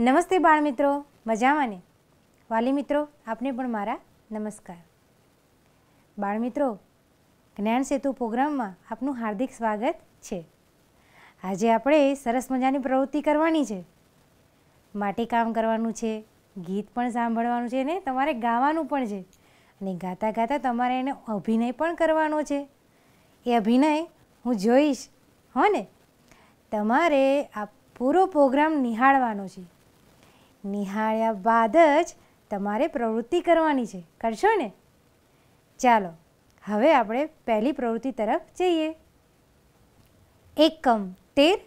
નમસ્તે બાળ મિત્રો, મજામાં ને? વાલી મિત્રો, આપને પણ મારા નમસ્કાર. બાળ મિત્રો, જ્ઞાન સેતુ પ્રોગ્રામમાં આપનું હાર્દિક સ્વાગત છે. આજે આપણે સરસ મજાની પ્રવૃત્તિ કરવાની છે. માટી કામ કરવાનું છે, ગીત પણ સાંભળવાનું છે ને તમારે ગાવાનું પણ છે. અને ગાતા ગાતા તમારે એને અભિનય પણ કરવાનો છે. એ અભિનય હું જોઈશ, હો ને? તમારે આ પૂરો પ્રોગ્રામ નિહાળવાનો છે. નિહાળ્યા બાદ જ તમારે પ્રવૃત્તિ કરવાની છે. કરશો ને? ચાલો, હવે આપણે પહેલી પ્રવૃત્તિ તરફ જઈએ. એકમ 13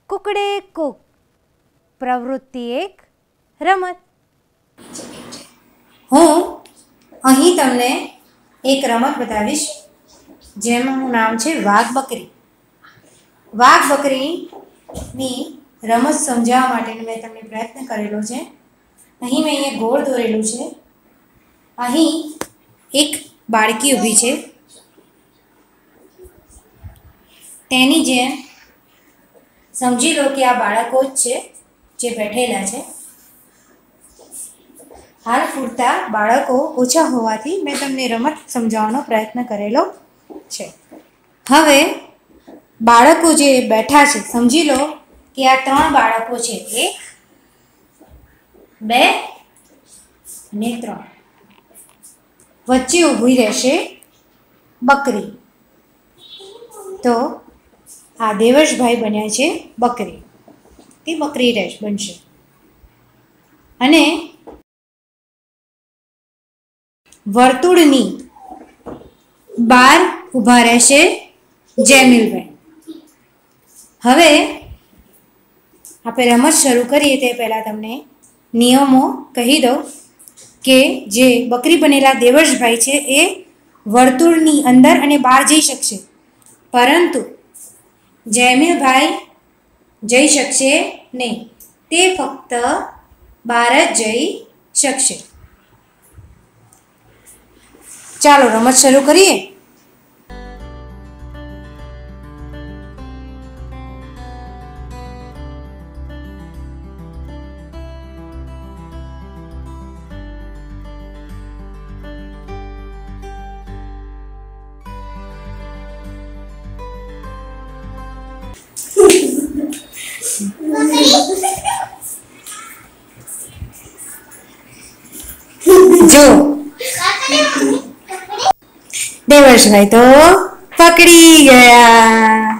કુકડે કુક. પ્રવૃત્તિ 1 રમત. હું અહીં તમને એક રમત બતાવીશ જેનું નામ છે વાઘ બકરી. વાઘ બકરીની રમત સમજાવવા માટેનો મેં તમને પ્રયત્ન કરેલો છે. અહીં મેં અહીંયા ગોળ દોરેલું છે. અહીં એક બાળકી ઊભી છે. તેની જેમ સમજી લો કે આ બાળકો જ છે જે બેઠેલા છે. હાલ પૂરતા બાળકો ઓછા હોવાથી મેં તમને રમત સમજાવવાનો પ્રયત્ન કરેલો છે. હવે બાળકો જે બેઠા છે, સમજી લો કે આ 3 બાળકો છે. 1 2 અને 3. વચ્ચે ઊભી રહેશે બકરી. તો આ દેવર્ષભાઈ બન્યા છે બકરી. તે બકરી બનશે. અને વર્તુળની બહાર ઊભા રહેશે જેમિલભાઈ. હવે આપણે રમત શરૂ કરીએ તે પહેલાં તમને નિયમો કહી દઉં કે જે બકરી બનેલા દેવર્ષભાઈ છે એ વર્તુળની અંદર અને બહાર જઈ શકશે, પરંતુ જેમિલભાઈ જઈ શકશે નહીં. તે ફક્ત બહાર જ જઈ શકશે. ચાલો રમત શરૂ કરીએ. જો દેવર્ષભાઈ તો પકડી ગયા.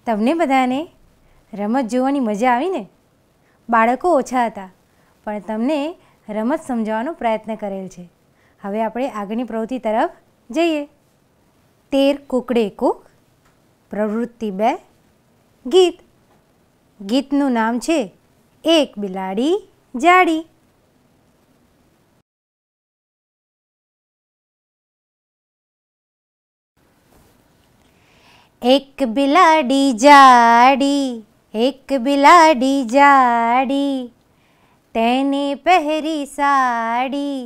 તમને બધાને રમત જોવાની મજા આવી ને? બાળકો ઓછા હતા, પણ તમને રમત સમજાવવાનો પ્રયત્ન કરેલ છે. હવે આપણે આગળની પ્રવૃત્તિ તરફ જઈએ. 13 કુકડે કુક. પ્રવૃત્તિ 2 ગીત. ગીતનું નામ છે એક બિલાડી જાડી. એક બિલાડી જાડી, એક બિલાડી જાડી, તેને પહેરી સાડી,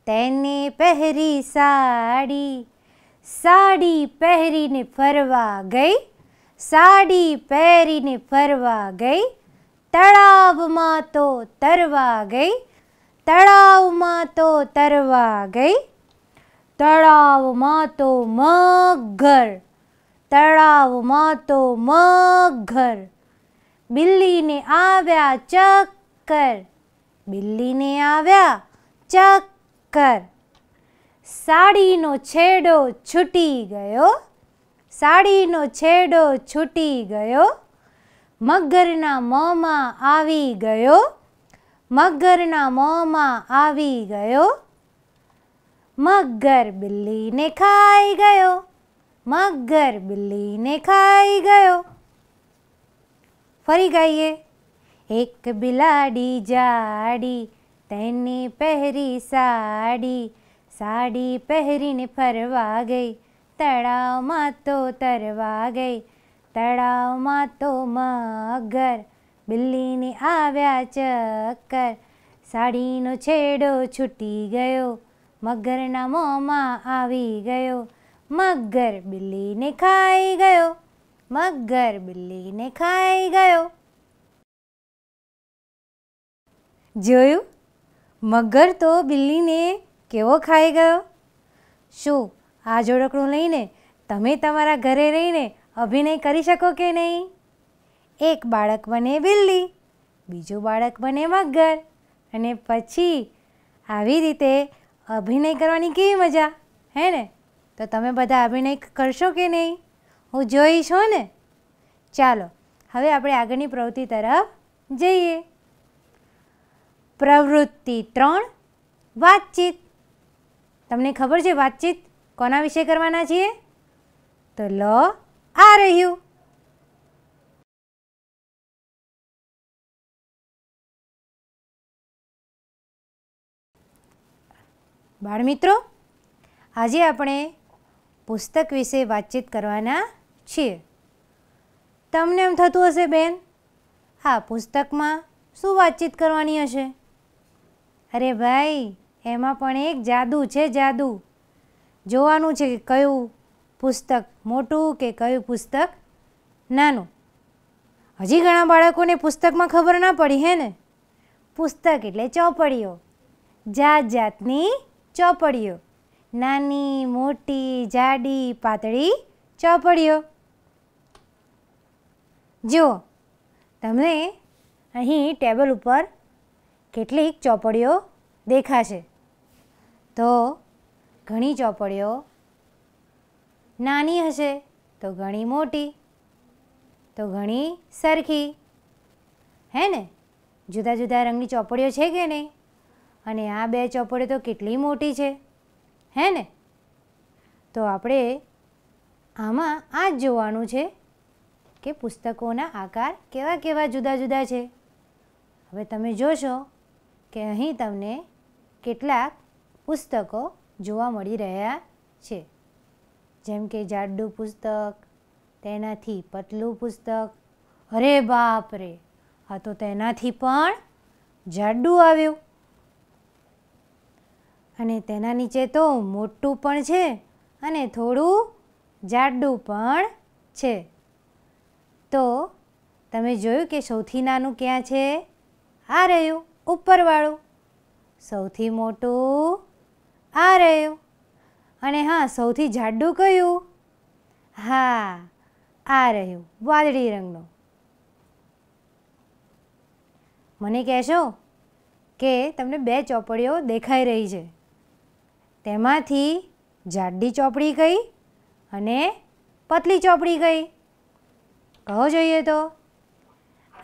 તેને પહેરી સાડી. સાડી પહેરીને ફરવા ગઈ, સાડી પહેરીને ફરવા ગઈ, તળાવમાં તો તરવા ગઈ, તળાવમાં તો તરવા ગઈ. તળાવમાં તો મગર, તળાવમાં તો મગર. બિલ્લીને આવ્યા ચક્કર, બિલ્લીને આવ્યા ચક્કર. સાડીનો છેડો છૂટી ગયો, સાડીનો છેડો છૂટી ગયો, મગરના મોંમાં આવી ગયો, મગરના મોંમાં આવી ગયો. મગર બિલ્લીને ખાઈ ગયો, મગર બિલ્લીને ખાઈ ગયો. ફરી ગાઈએ. એક બિલાડી જાડી, તેને પહેરી સાડી, સાડી પહેરીને ફરવા ગઈ, તળાવમાં તો તરવા ગઈ, તળાવમાં તો મગર. બિલ્લીને આવ્યા ચક્કર, સાડીનો છેડો છૂટી ગયો, મગરના મોંમાં આવી ગયો, મગર બિલ્લીને ખાઈ ગયો, મગર બિલ્લીને ખાઈ ગયો. જોયું? મગર તો બિલ્લીને કેવો ખાઈ ગયો. શું આ જોડકણું લઈને તમે તમારા ઘરે રહીને અભિનય કરી શકો કે નહીં? એક બાળક બને બિલ્લી, બીજું બાળક બને મગર, અને પછી આવી રીતે અભિનય કરવાની કેવી મજા, હે ને? તો તમે બધા અભિનય કરશો કે નહીં? હું જોઈશ હો ને. ચાલો હવે આપણે આગળની પ્રવૃત્તિ તરફ જઈએ. પ્રવૃત્તિ 3, વાતચીત. તમને ખબર છે વાતચીત કોના વિશે કરવાના છીએ? તો લો આ રહ્યું. બાળમિત્રો, આજે આપણે પુસ્તક વિશે વાતચીત કરવાના છીએ. તમને એમ થતું હશે, બેન, આ પુસ્તકમાં શું વાતચીત કરવાની હશે? અરે ભાઈ, એમાં પણ એક જાદુ છે, જાદુ. જોવાનું છે કે કયું પુસ્તક મોટું કે કયું પુસ્તક નાનું. હજી ઘણા બાળકોને પુસ્તકમાં ખબર ના પડી, હે ને? પુસ્તક એટલે ચોપડીઓ, જાત જાતની ચોપડીઓ, નાની, મોટી, જાડી, પાતળી ચોપડીઓ. જુઓ, તમને અહીં ટેબલ ઉપર કેટલીક ચોપડીઓ દેખાશે. તો ઘણી ચોપડીઓ નાની હશે, તો ઘણી મોટી, તો ઘણી સરખી, હે ને? જુદા જુદા રંગની ચોપડીઓ છે કે નહીં? અને આ બે ચોપડીઓ તો કેટલી મોટી છે, હે ને? તો આપણે આમાં આ જ જોવાનું છે કે પુસ્તકોના આકાર કેવા કેવા જુદા જુદા છે. હવે તમે જોશો કે અહીં તમને કેટલાક પુસ્તકો જોવા મળી રહ્યા છે. જેમ કે જાડું પુસ્તક, તેનાથી પતલું પુસ્તક. અરે બાપ રે, આ તો તેનાથી પણ જાડું આવ્યું. અને તેના નીચે તો મોટું પણ છે અને થોડું જાડું પણ છે. તો તમે જોયું કે સૌથી નાનું ક્યાં છે? આ રહ્યું ઉપરવાળું. સૌથી મોટું આ રહ્યું. અને હા, સૌથી જાડું કયું? હા, આ રહ્યું વાદળી રંગનું. મને કહેશો કે તમને બે ચોપડીઓ દેખાઈ રહી છે, તેમાંથી જાડી ચોપડી કઈ અને પતલી ચોપડી કઈ? કહો જોઈએ તો.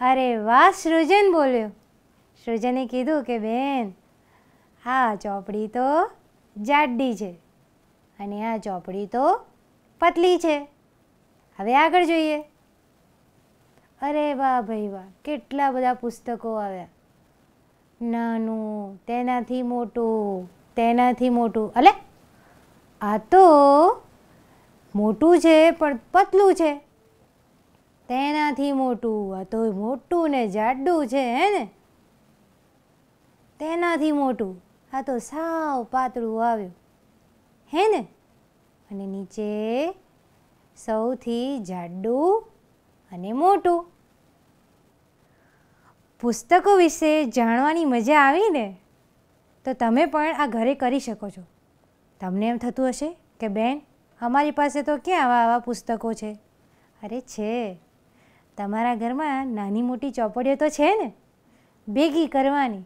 અરે વાહ, સૃજન બોલ્યો. સૃજને કીધું કે બેન, આ ચોપડી તો જાડી છે અને આ ચોપડી તો પતલી છે. હવે આગળ જોઈએ. અરે વાહ ભાઈ વાહ, કેટલા બધા પુસ્તકો આવ્યા. નાનું, તેનાથી મોટું, તેનાથી મોટું. અલે, આ તો મોટું છે પણ પતલું છે. તેનાથી મોટું, આ તો મોટું ને જાડું છે, હે ને? તેનાથી મોટું, આ તો સાવ પાતળું આવ્યું, હે ને? અને નીચે સૌથી જાડું અને મોટું. પુસ્તકો વિશે જાણવાની મજા આવી ને? તો તમે પણ આ ઘરે કરી શકો છો. તમને એમ થતું હશે કે બેન, અમારી પાસે તો ક્યાં આવા આવા પુસ્તકો છે? અરે છે, તમારા ઘરમાં નાની મોટી ચોપડીઓ તો છે ને? ભેગી કરવાની,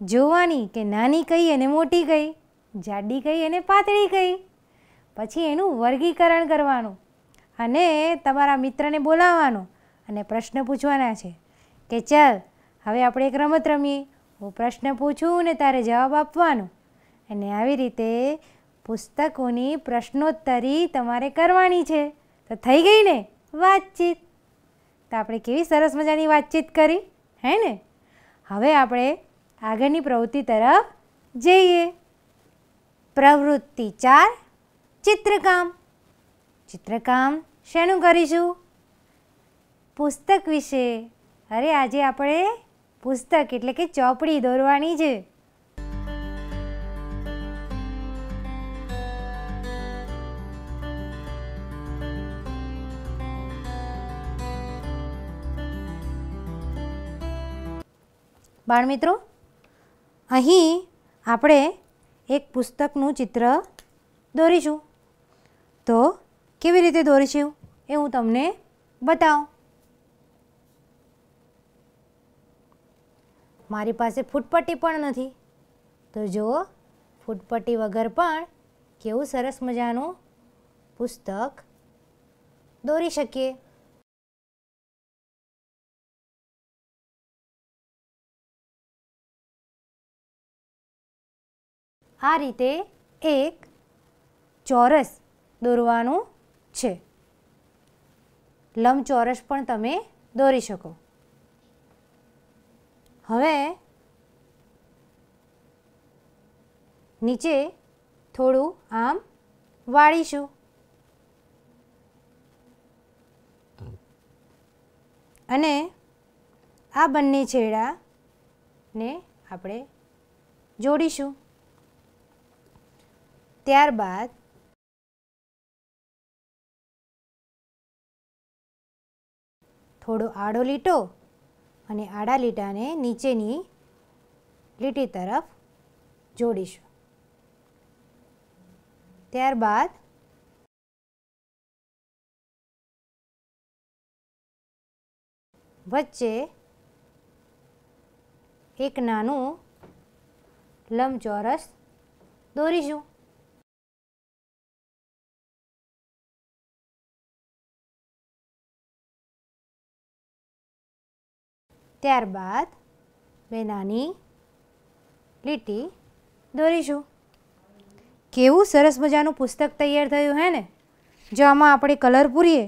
જોવાની કે નાની કઈ અને મોટી કઈ, જાડી કઈ અને પાતળી કઈ. પછી એનું વર્ગીકરણ કરવાનું અને તમારા મિત્રને બોલાવવાનો અને પ્રશ્ન પૂછવાના છે કે ચાલ હવે આપણે એક રમત રમીએ. હું પ્રશ્ન પૂછું ને તારે જવાબ આપવાનો. અને આવી રીતે પુસ્તકોની પ્રશ્નોત્તરી તમારે કરવાની છે. તો થઈ ગઈ ને વાતચીત? તો આપણે કેવી સરસ મજાની વાતચીત કરી, હે ને? હવે આપણે આગળની પ્રવૃત્તિ તરફ જઈએ. પ્રવૃત્તિ 4, ચિત્રકામ. ચિત્રકામ શેનું કરીશું? પુસ્તક વિશે. અરે આજે આપણે પુસ્તક એટલે કે ચોપડી દોરવાની છે. બાળમિત્રો, અહીં આપણે એક પુસ્તકનું ચિત્ર દોરીશું. તો કેવી રીતે દોરીશું એ હું તમને બતાવું. મારી પાસે ફૂટપટ્ટી પણ નથી, તો જુઓ ફૂટપટ્ટી વગર પણ કેવું સરસ મજાનું પુસ્તક દોરી શકીએ. આ રીતે એક ચોરસ દોરવાનું છે. લંબચોરસ પણ તમે દોરી શકો. હવે નીચે થોડું આમ વાળીશું અને આ બંને છેડાને આપણે જોડીશું. ત્યારબાદ થોડો આડો લીટો અને આડા લીટાને નીચેની લીટી તરફ જોડીશું. ત્યારબાદ વચ્ચે એક નાનું લંબચોરસ દોરીશું. ત્યારબાદ બે નાની લીટી દોરીશું. કેવું સરસ મજાનું પુસ્તક તૈયાર થયું હે ને. જો આમાં આપણે કલર પૂરીએ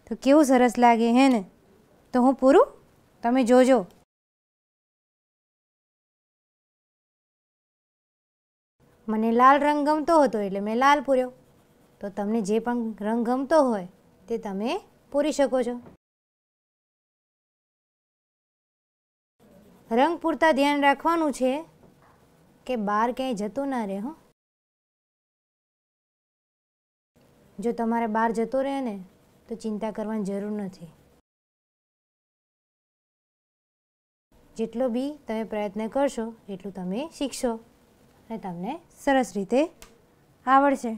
તો કેવું સરસ લાગે હે ને. તો હું પૂરું, તમે જોજો. મને લાલ રંગ ગમતો હતો એટલે મેં લાલ પૂર્યો. તો તમને જે પણ રંગ ગમતો હોય તે તમે પૂરી શકો છો. રંગ પૂરતા ધ્યાન રાખવાનું છે કે બહાર ક્યાંય જતો ના રહે. જો તમારે બહાર જતો રહે ને તો ચિંતા કરવાની જરૂર નથી. જેટલો બી તમે પ્રયત્ન કરશો એટલું તમે શીખશો અને તમને સરસ રીતે આવડશે.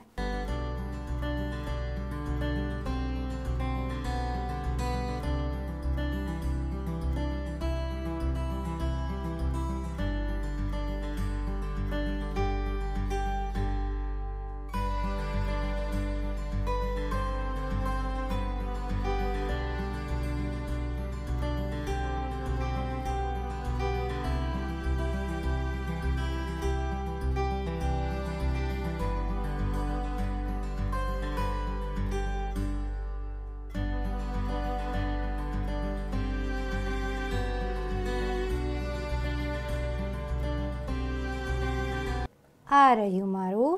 આ રહ્યું મારું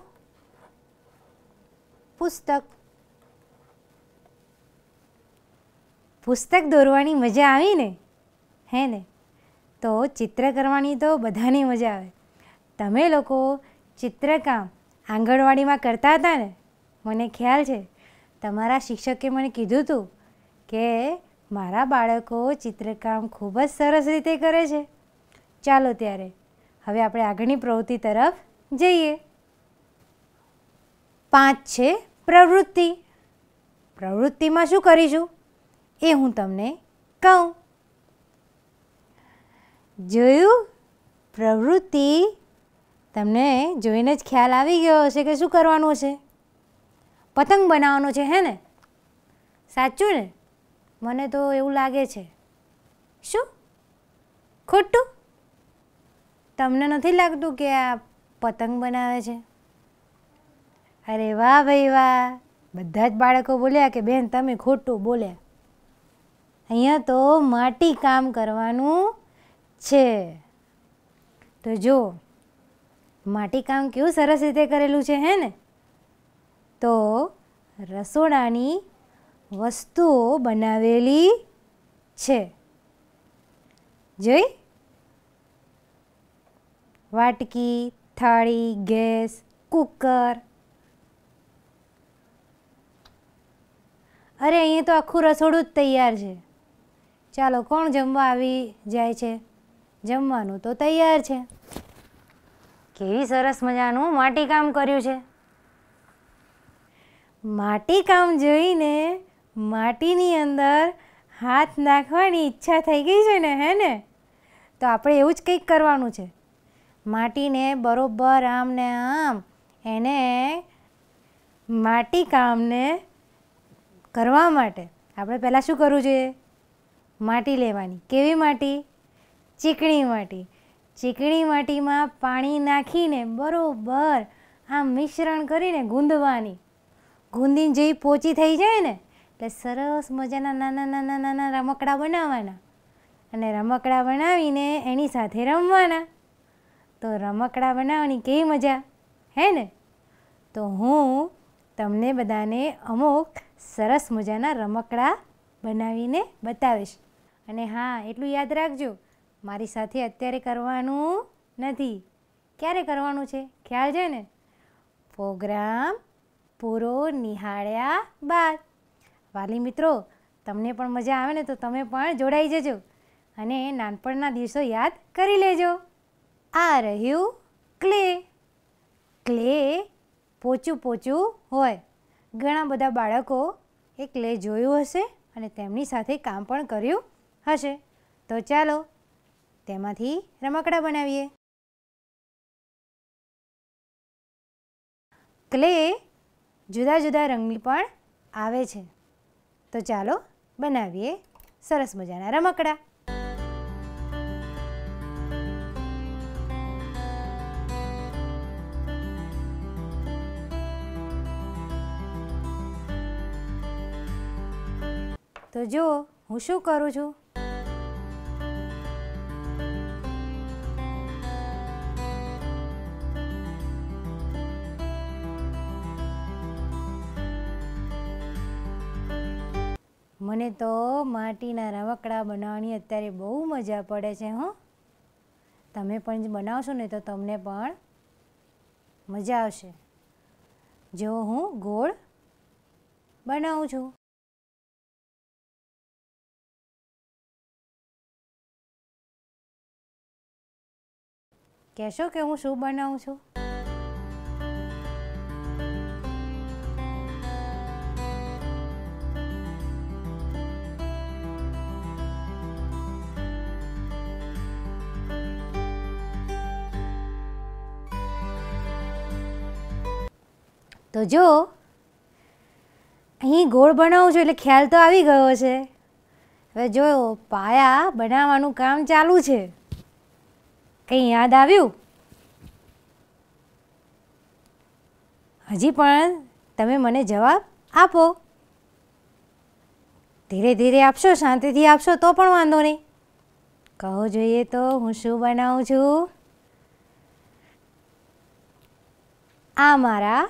પુસ્તક. પુસ્તક દોરવાની મજા આવી ને, હે ને? તો ચિત્ર કરવાની તો બધાની મજા આવે. તમે લોકો ચિત્રકામ આંગણવાડીમાં કરતા હતા ને? મને ખ્યાલ છે તમારા શિક્ષકે મને કીધું હતું કે મારા બાળકો ચિત્રકામ ખૂબ જ સરસ રીતે કરે છે. ચાલો ત્યારે હવે આપણે આગળની પ્રવૃત્તિ તરફ જઈએ. 5 છે પ્રવૃત્તિ. પ્રવૃત્તિમાં શું કરીશું એ હું તમને કહું. જોયું? પ્રવૃત્તિ તમને જોઈને જ ખ્યાલ આવી ગયો હશે કે શું કરવાનું છે. પતંગ બનાવવાનો છે, હે ને? સાચું ને? મને તો એવું લાગે છે. શું ખોટું? તમને નથી લાગતું કે આ પતંગ બનાવે છે? અરે વાહ ભાઈ વાહ! બધા જ બાળકો બોલ્યા કે બેન તમે ખોટું બોલ્યા. અહીંયા તો માટી કામ કરવાનું છે. તો જો માટી કામ કેવું સરસ રીતે કરેલું છે, હે ને? તો રસોડાની વસ્તુઓ બનાવેલી છે. જોઈ? વાટકી, થાળી, ગેસ, કુકર. અરે અહીંયા તો આખું રસોડું જ તૈયાર છે. ચાલો કોણ જમવા આવી જાય છે? જમવાનું તો તૈયાર છે. કેવી સરસ મજાનું માટીકામ કર્યું છે. માટીકામ જોઈને માટીની અંદર હાથ નાખવાની ઈચ્છા થઈ ગઈ છે ને, હે ને? તો આપણે એવું જ કંઈક કરવાનું છે. માટીને બરોબર આમ ને આમ એને માટીકામને કરવા માટે આપણે પહેલાં શું કરવું જોઈએ? માટી લેવાની. કેવી માટી? ચીકણી માટી. ચીકણી માટીમાં પાણી નાખીને બરોબર આમ મિશ્રણ કરીને ગૂંદવાની. ગૂંદીને જેવી પોચી થઈ જાય ને એટલે સરસ મજાના નાના નાના નાના રમકડા બનાવવાના અને રમકડા બનાવીને એની સાથે રમવાના. તો રમકડા બનાવવાની કેવી મજા, હે ને? તો હું તમને બધાને અમુક સરસ મજાના રમકડા બનાવીને બતાવીશ. અને હા, એટલું યાદ રાખજો, મારી સાથે અત્યારે કરવાનું નથી. ક્યારે કરવાનું છે? ખ્યાલ છે ને? પ્રોગ્રામ પૂરો નિહાળ્યા બાદ. વાલી મિત્રો, તમને પણ મજા આવે ને તો તમે પણ જોડાઈ જજો અને નાનપણના દિવસો યાદ કરી લેજો. આ રહ્યું ક્લે. ક્લે પોચું પોચું હોય. ઘણા બધા બાળકો એ ક્લે જોયું હશે અને તેમની સાથે કામ પણ કર્યું હશે. તો ચાલો તેમાંથી રમકડા બનાવીએ. ક્લે જુદા જુદા રંગની પણ આવે છે. તો ચાલો બનાવીએ સરસ મજાના રમકડા. તો જો હું શું કરું છું. મને તો માટીના રમકડા બનાવવાની અત્યારે બહુ મજા પડે છે. તમે પણ બનાવશો ને તો તમને પણ મજા આવશે. જો હું ગોળ બનાવું છું. કહેશો કે હું શું બનાવું છું? તો જો અહીં ગોળ બનાવું છું એટલે ખ્યાલ તો આવી ગયો છે. હવે જો પાયા બનાવવાનું કામ ચાલુ છે. કંઈ યાદ આવ્યું? હજી પણ તમે મને જવાબ આપો. ધીરે ધીરે આપશો, શાંતિથી આપશો તો પણ વાંધો નહીં. કહો જોઈએ તો હું શું બનાવું છું? આ મારા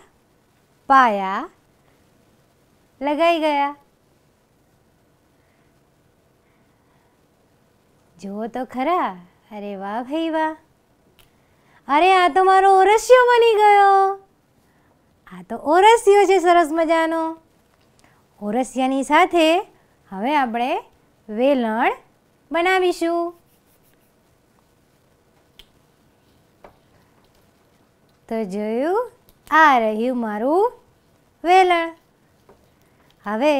પાયા લગાઈ ગયા. જુઓ તો ખરા. અરે વાહ ભાઈ વાહ. અરે આ તો મારો ઓરસિયો બની ગયો. આ તો ઓરસિયો છે સરસ મજાનો. ઓરસિયાની સાથે હવે આપણે વેલણ બનાવીશું. તો જોયું, આ રહ્યું મારું વેલણ. હવે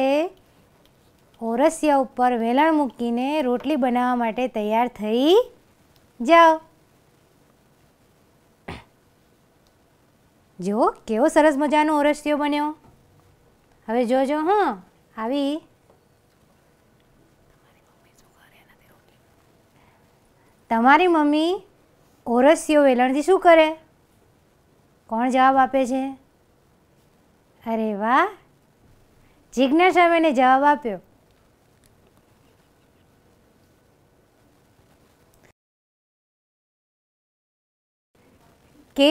ઓરસિયા ઉપર વેલણ મૂકીને રોટલી બનાવવા માટે તૈયાર થઈ જાઓ. જો કેવો સરસ મજાનો ઓરસિયો બન્યો. હવે જોજો આવી તમારી મમ્મી ઓરસિયો વેલણથી શું કરે? કોણ જવાબ આપે છે? અરે વાહ, જિજ્ઞાસાબેને જવાબ આપ્યો. કે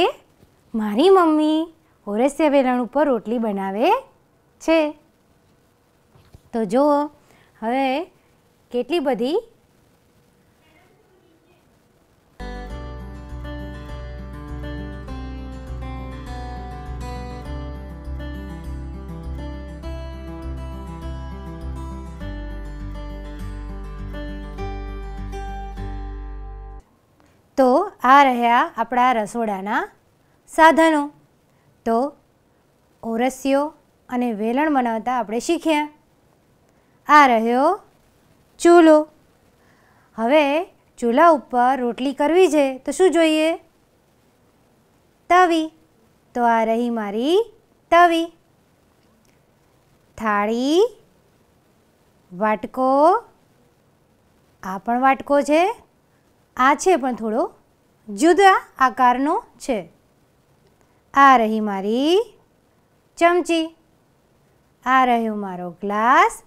મારી મમ્મી ઓરસિયા વેલણ ઉપર રોટલી બનાવે છે. તો જુઓ હવે કેટલી બધી તો આ રહ્યા આપણા રસોડાના સાધનો. તો ઓરસિયો અને વેલણ બનાવતા આપણે શીખ્યા. આ રહ્યો ચૂલો. હવે ચૂલા ઉપર રોટલી કરવી છે તો શું જોઈએ? તવી. તો આ રહી મારી તવી. થાળી, વાટકો, આ પણ વાટકો છે. આ છે પણ થોડો જુદા આકારનો છે. આ રહી મારી ચમચી. આ રહ્યો મારો ગ્લાસ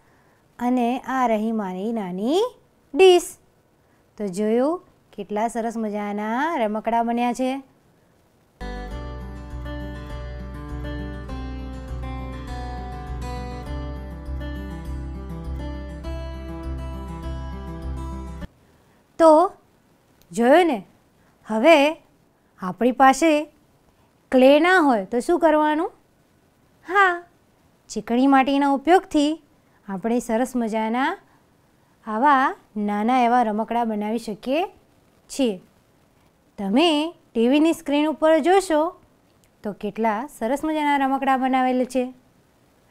અને આ રહી મારી નાની ડીશ. તો જોયું કેટલા સરસ મજાના રમકડા બન્યા છે. તો જોયું ને. હવે આપણી પાસે ક્લે ના હોય તો શું કરવાનું? હા, ચીકણી માટીના ઉપયોગથી આપણે સરસ મજાના આવા નાના એવા રમકડા બનાવી શકીએ છીએ. તમે ટીવીની સ્ક્રીન ઉપર જોશો તો કેટલા સરસ મજાના રમકડા બનાવેલ છે,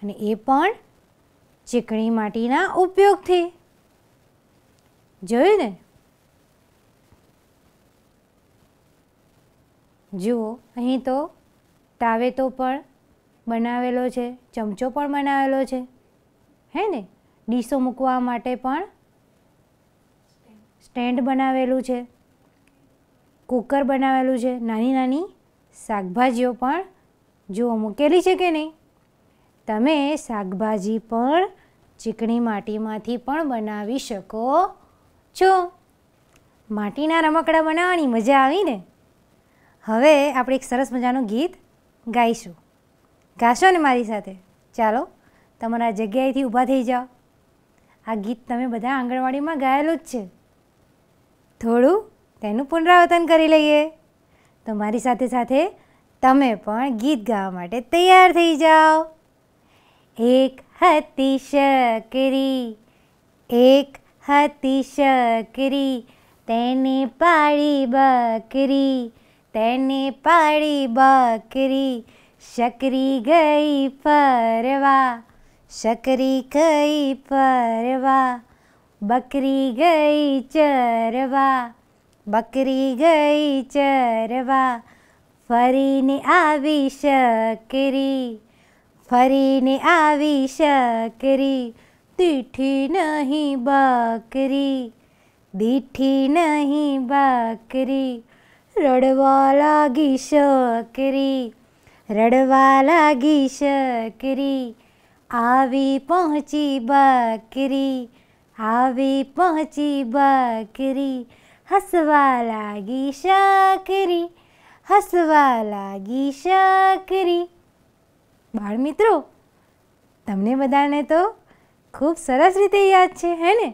અને એ પણ ચીકણી માટીના ઉપયોગથી. જોયું ને? જુઓ, અહીં તો તાવેતો પણ બનાવેલો છે, ચમચો પણ બનાવેલો છે, હે ને? ડીશો મૂકવા માટે પણ સ્ટેન્ડ બનાવેલું છે, કુકર બનાવેલું છે, નાની નાની શાકભાજીઓ પણ જુઓ મૂકેલી છે કે નહીં? તમે શાકભાજી પણ ચીકણી માટીમાંથી પણ બનાવી શકો છો. માટીના રમકડા બનાવવાની મજા આવી ને? હવે આપણે એક સરસ મજાનું ગીત ગાઈશું. ગાશો ને મારી સાથે? ચાલો, તમારા જગ્યાએથી ઊભા થઈ જાઓ. આ ગીત તમે બધા આંગણવાડીમાં ગાયેલું જ છે. થોડું તેનું પુનરાવર્તન કરી લઈએ. તો મારી સાથે સાથે તમે પણ ગીત ગાવા માટે તૈયાર થઈ જાઓ. એક હતી શકરી, એક હતી શકરી, તેને પાળી બકરી, તેને પાળી બકરી. શકરી ગઈ ફરવા, શકરી ગઈ ફરવા, બકરી ગઈ ચરવા, બકરી ગઈ ચરવા. ફરીને આવી શકરી, ફરીને આવી શકરી, દીઠી નહીં બકરી, દીઠી નહીં બકરી. રડવા લાગી શકરી, રડવા લાગી શકરી, આવી પહોંચી બકરી, આવી પહોંચી બકરી. હસવા લાગી શકરી, હસવા લાગી શકરી. બાળમિત્રો, તમને બધાને તો ખૂબ સરસ રીતે યાદ છે, હે ને?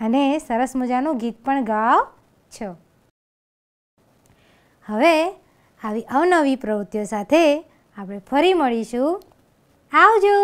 અને સરસ મજાનું ગીત પણ ગાઓ છો. હવે આવી અવનવી પ્રવૃત્તિઓ સાથે આપણે ફરી મળીશું. આવજો.